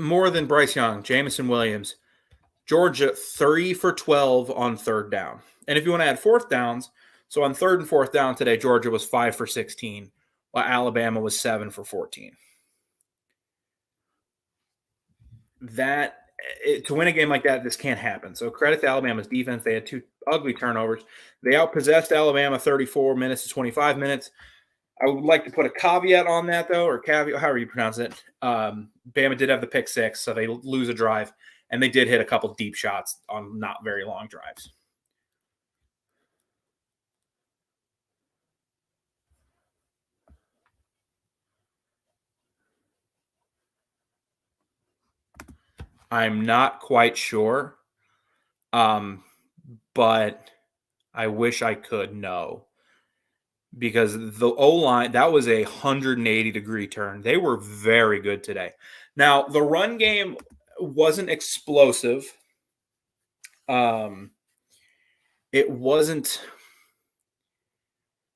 more than Bryce Young, Jameson Williams. Georgia 3 for 12 on third down. And if you want to add fourth downs, so on third and fourth down today, Georgia was 5 for 16, while Alabama was 7 for 14. To win a game like that, this can't happen. So credit to Alabama's defense. They had 2 ugly turnovers. They outpossessed Alabama 34 minutes to 25 minutes. I would like to put a caveat on that, though, or caveat, however you pronounce it. Bama did have the pick 6, so they lose a drive, and they did hit a couple deep shots on not very long drives. I'm not quite sure, but I wish I could know. Because the O-line, that was a 180-degree turn. They were very good today. Now, the run game wasn't explosive. It wasn't,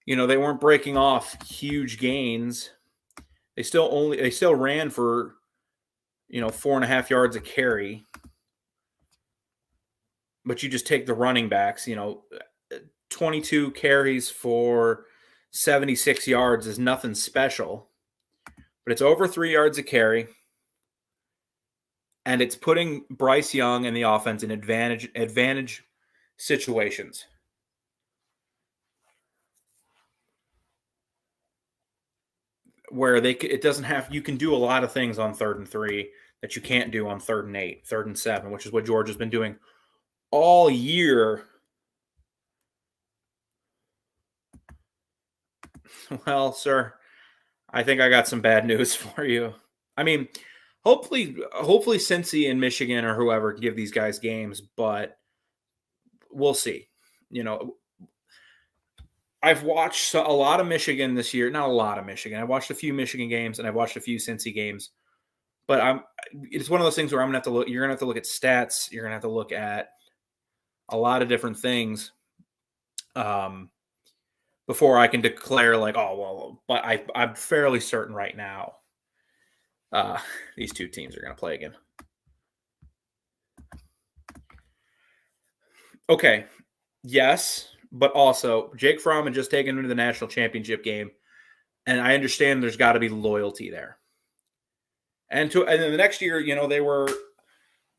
they weren't breaking off huge gains. They still ran for, 4.5 yards a carry. But you just take the running backs, 22 carries for 76 yards is nothing special, but it's over 3 yards a carry, and it's putting Bryce Young and the offense in advantage situations. Where it doesn't have, you can do a lot of things on 3rd and 3 that you can't do on 3rd and 8, 3rd and 7, which is what Georgia's been doing all year. Well, sir, I think I got some bad news for you. I mean, hopefully Cincy and Michigan or whoever can give these guys games, but we'll see. I've watched a lot of Michigan this year. Not a lot of Michigan. I watched a few Michigan games and I've watched a few Cincy games. But it's one of those things where I'm gonna have to look. You're gonna have to look at stats. You're gonna have to look at a lot of different things before I can declare like, oh well. But I'm fairly certain right now these two teams are gonna play again. Okay, yes, but also Jake Fromm had just taken him to the national championship game, and I understand there's got to be loyalty there. And then the next year,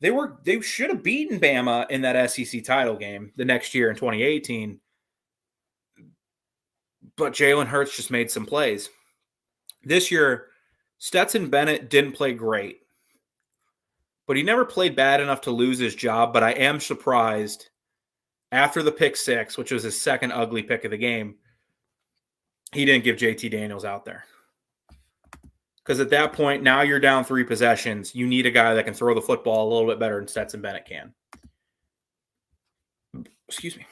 they should have beaten Bama in that SEC title game the next year in 2018. But Jalen Hurts just made some plays. This year, Stetson Bennett didn't play great, but he never played bad enough to lose his job. But I am surprised after the pick 6, which was his second ugly pick of the game, he didn't give JT Daniels out there. Because at that point, now you're down 3 possessions. You need a guy that can throw the football a little bit better than Stetson Bennett can. Excuse me.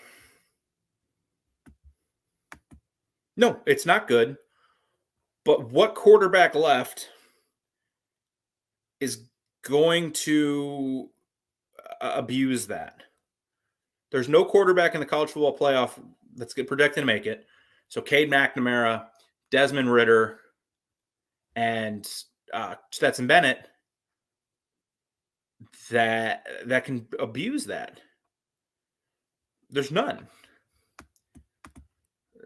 No, it's not good. But what quarterback left is going to abuse that? There's no quarterback in the college football playoff that's projected to make it. So Cade McNamara, Desmond Ridder, and Stetson Bennett that can abuse that. There's none.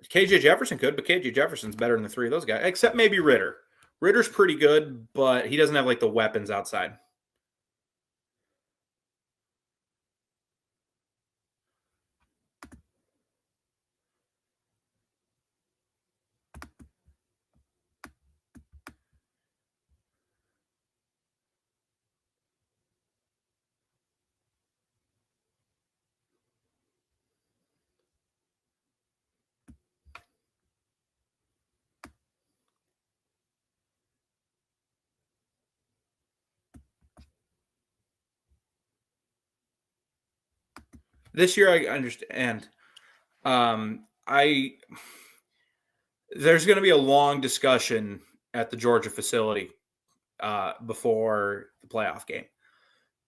KJ Jefferson could, but KJ Jefferson's better than the 3 of those guys, except maybe Ridder. Ridder's pretty good, but he doesn't have like the weapons outside. This year, I understand. There's going to be a long discussion at the Georgia facility before the playoff game.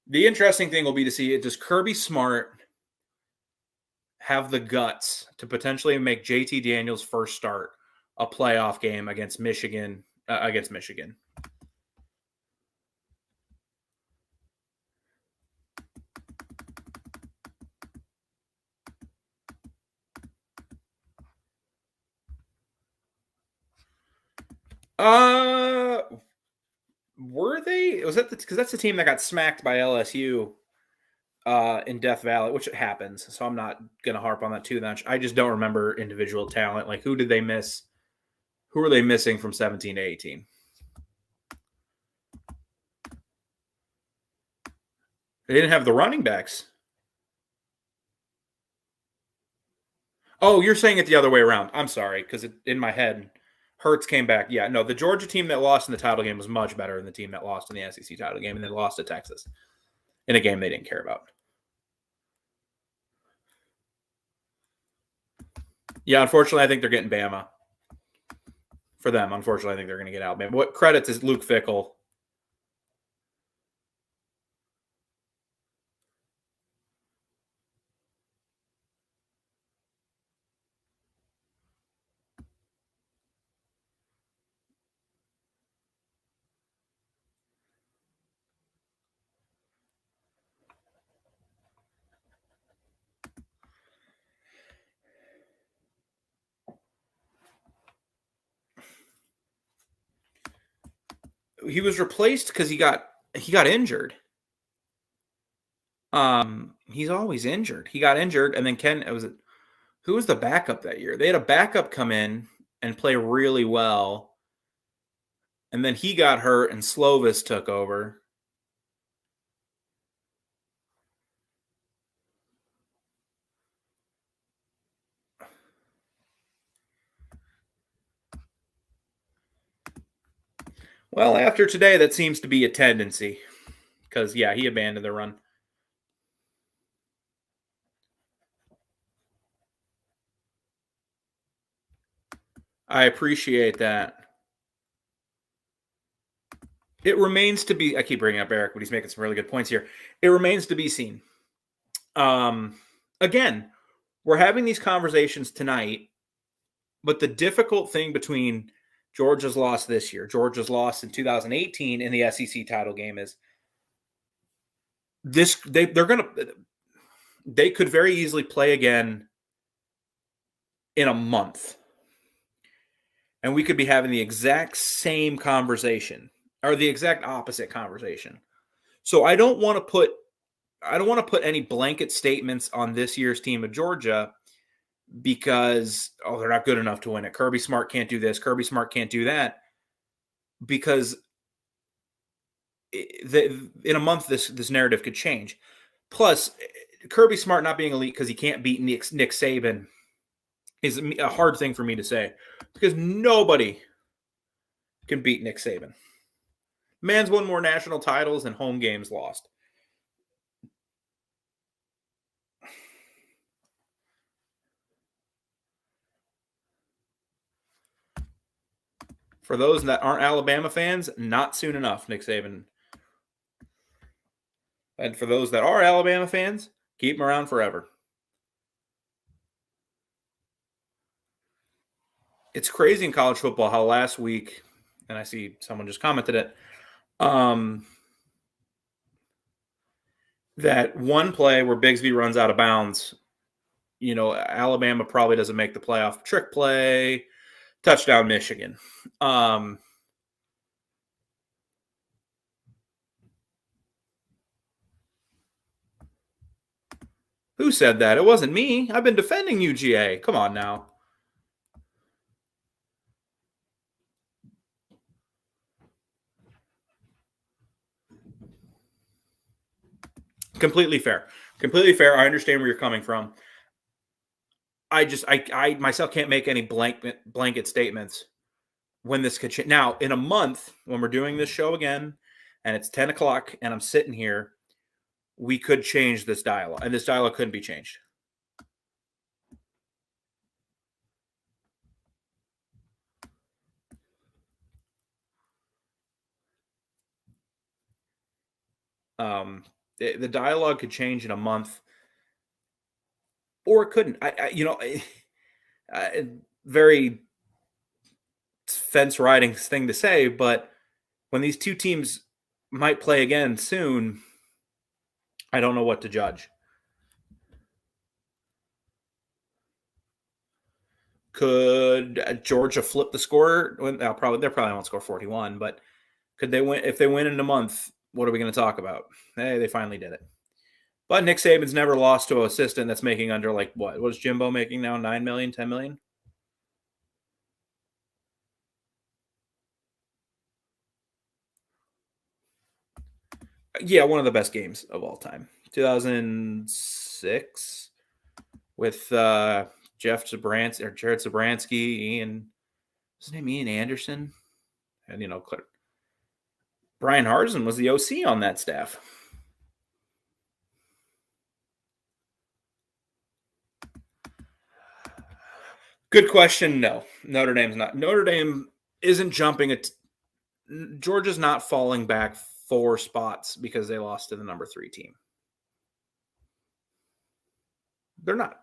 The interesting thing will be to see, does Kirby Smart have the guts to potentially make JT Daniels' first start a playoff game against Michigan? Uh, were they? Was that because that's the team that got smacked by LSU in Death Valley, which it happens. So I'm not gonna harp on that too much. I just don't remember individual talent. Like who did they miss? Who were they missing from 17 to 18? They didn't have the running backs. Oh, you're saying it the other way around. I'm sorry, because in my head, Hurts came back. Yeah, no, the Georgia team that lost in the title game was much better than the team that lost in the SEC title game and then lost to Texas in a game they didn't care about. Yeah, unfortunately, I think they're getting Bama. For them, unfortunately, I think they're going to get Alabama. What credit to Luke Fickell? He was replaced because he got injured. He's always injured. He got injured, and then who was the backup that year? They had a backup come in and play really well, and then he got hurt, and Slovis took over. Well, after today, that seems to be a tendency because, yeah, he abandoned the run. I appreciate that. It remains to be. I keep bringing up Eric, but he's making some really good points here. It remains to be seen. Again, we're having these conversations tonight, but the difficult thing between Georgia's loss this year, Georgia's loss in 2018 in the SEC title game is this. They could very easily play again in a month, and we could be having the exact same conversation or the exact opposite conversation. So I don't want to put any blanket statements on this year's team of Georgia because they're not good enough to win it. Kirby Smart can't do this. Kirby Smart can't do that. Because in a month this narrative could change. Plus, Kirby Smart not being elite because he can't beat Nick Saban is a hard thing for me to say because nobody can beat Nick Saban. Man's won more national titles than home games lost. For those that aren't Alabama fans, not soon enough, Nick Saban. And for those that are Alabama fans, keep him around forever. It's crazy in college football how last week, and I see someone just commented it, that one play where Bigsby runs out of bounds, Alabama probably doesn't make the playoff. Trick play, touchdown Michigan. Who said that? It wasn't me. I've been defending UGA. Come on now. Completely fair. Completely fair. I understand where you're coming from. I myself can't make any blanket statements when this could change. Now, in a month, when we're doing this show again, and it's 10 o'clock, and I'm sitting here, we could change this dialogue, and this dialogue couldn't be changed. The dialogue could change in a month, or it couldn't. Very fence riding thing to say, but when these two teams might play again soon, I don't know what to judge. Could Georgia flip the score? Well, they probably won't score 41, but could they win? If they win in a month, what are we going to talk about? Hey, they finally did it. But Nick Saban's never lost to an assistant that's making under like what? What is Jimbo making now? 9 million, 10 million? Yeah, one of the best games of all time. 2006 with Jared Zabransky, what's his name, Ian Anderson, and Brian Harsin was the OC on that staff. Good question. No, Notre Dame's not. Notre Dame isn't jumping. Georgia's not falling back 4 spots because they lost to the number 3 team. They're not.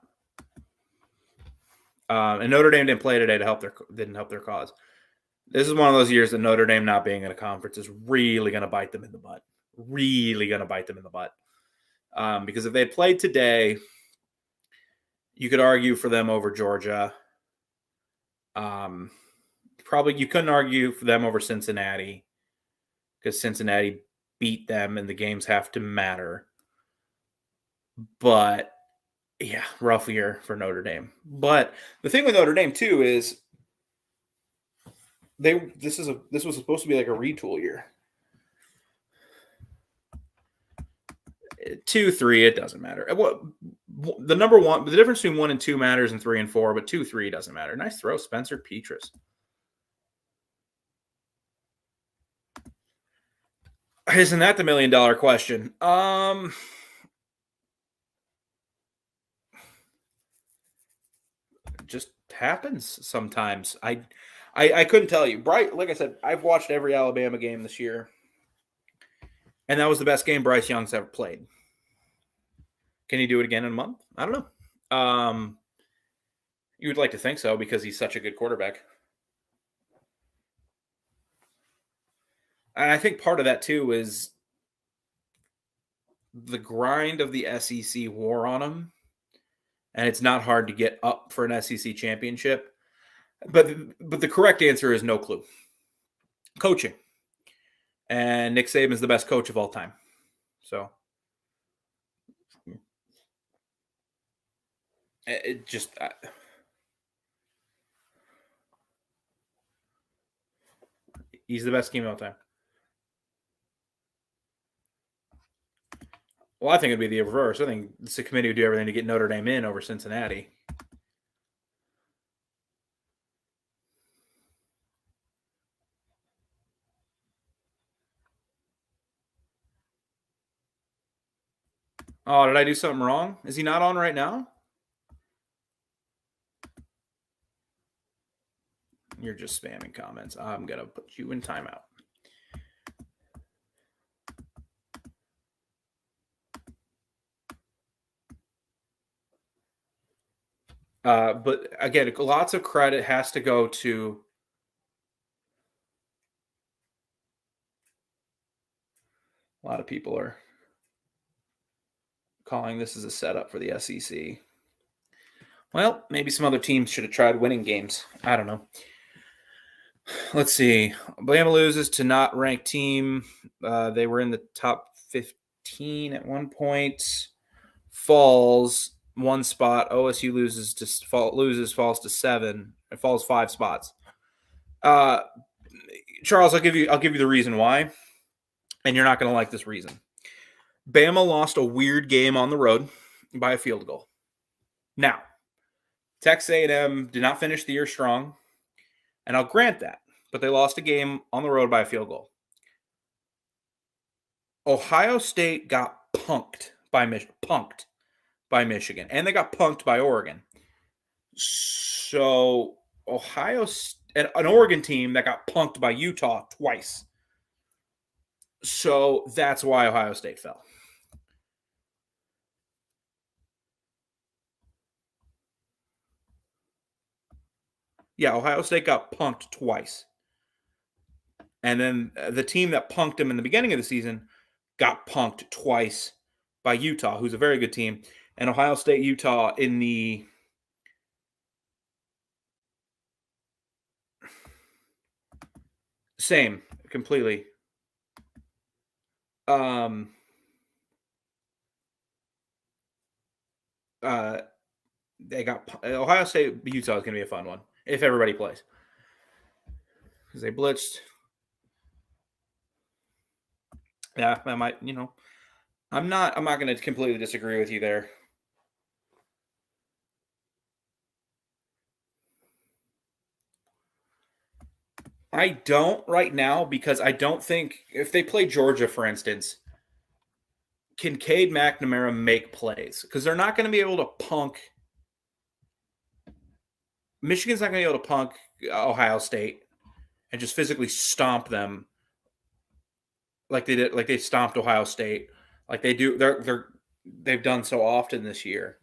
And Notre Dame didn't play today didn't help their cause. This is one of those years that Notre Dame not being in a conference is really going to bite them in the butt. Really going to bite them in the butt. Because if they had played today, you could argue for them over Georgia. Probably you couldn't argue for them over Cincinnati because Cincinnati beat them and the games have to matter. But yeah, rough year for Notre Dame. But the thing with Notre Dame too is this was supposed to be like a retool year. 2, 3, it doesn't matter. What the number one, the difference between 1 and 2 matters, and 3 and 4, but 2, 3 doesn't matter. Nice throw, Spencer Petras. Isn't that the $1 million question? Just happens sometimes. I couldn't tell you. Like I said, I've watched every Alabama game this year, and that was the best game Bryce Young's ever played. Can he do it again in a month? I don't know. You would like to think so because he's such a good quarterback. And I think part of that too is the grind of the SEC wore on him, and it's not hard to get up for an SEC championship. But the correct answer is no clue. Coaching. And Nick Saban is the best coach of all time. So it just he's the best scheme of all time. Well, I think it'd be the reverse. I think the committee would do everything to get Notre Dame in over Cincinnati. Oh, did I do something wrong? Is he not on right now? You're just spamming comments. I'm going to put you in timeout. But again, lots of credit has to go to a lot of people are calling this as a setup for the SEC. Well, maybe some other teams should have tried winning games. I don't know. Let's see. Bama loses to not ranked team. They were in the top 15 at one point. Falls 1 spot. OSU falls to 7. It falls 5 spots. Charles, I'll give you the reason why, and you're not going to like this reason. Bama lost a weird game on the road by a field goal. Now, Texas A&M did not finish the year strong, and I'll grant that, but they lost a game on the road by a field goal. Ohio State got punked by Michigan, and they got punked by Oregon. So an Oregon team that got punked by Utah twice. So that's why Ohio State fell. Yeah, Ohio State got punked twice. And then the team that punked them in the beginning of the season got punked twice by Utah, who's a very good team. And Ohio State, Utah in the Same, completely. Um, uh, they got Ohio State, Utah is going to be a fun one if everybody plays because they blitzed. Yeah, I might. I'm not going to completely disagree with you there. I don't right now because I don't think if they play Georgia, for instance, can Cade McNamara make plays? Because they're not going to be able to punk. Michigan's not going to be able to punk Ohio State and just physically stomp them like they did, like they stomped Ohio State, like they do. They've done so often this year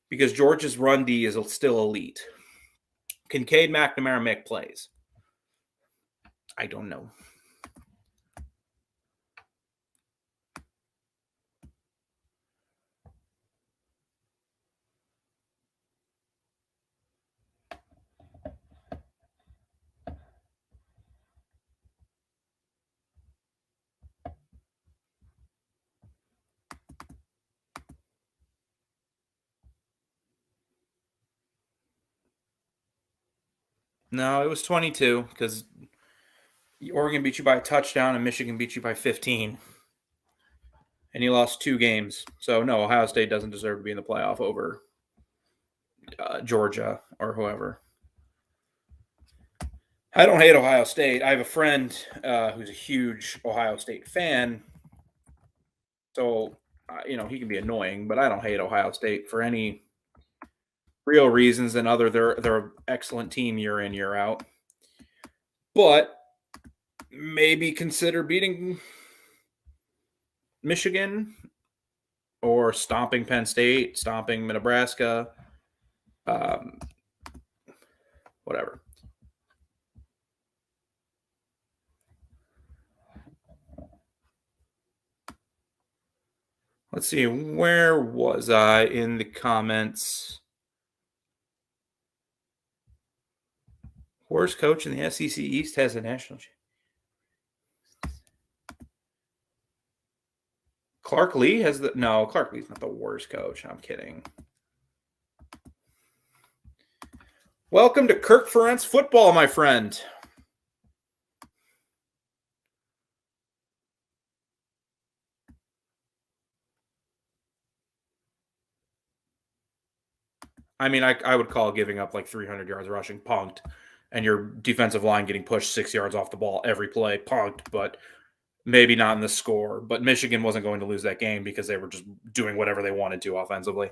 because Georgia's run D is still elite. Can Cade McNamara make plays? I don't know. No, it was 22 because Oregon beat you by a touchdown and Michigan beat you by 15. And you lost 2 games. So, no, Ohio State doesn't deserve to be in the playoff over Georgia or whoever. I don't hate Ohio State. I have a friend who's a huge Ohio State fan. So, he can be annoying, but I don't hate Ohio State for any real reasons than other they're an excellent team year in, year out. But maybe consider beating Michigan or stomping Penn State, stomping Nebraska, whatever. Let's see, where was I in the comments? Worst coach in the SEC East has a national championship. Clark Lee has no. Clark Lee's not the worst coach. I'm kidding. Welcome to Kirk Ferentz football, my friend. I mean, I would call giving up like 300 yards rushing punked, and your defensive line getting pushed 6 yards off the ball every play punked, but maybe not in the score. But Michigan wasn't going to lose that game because they were just doing whatever they wanted to offensively.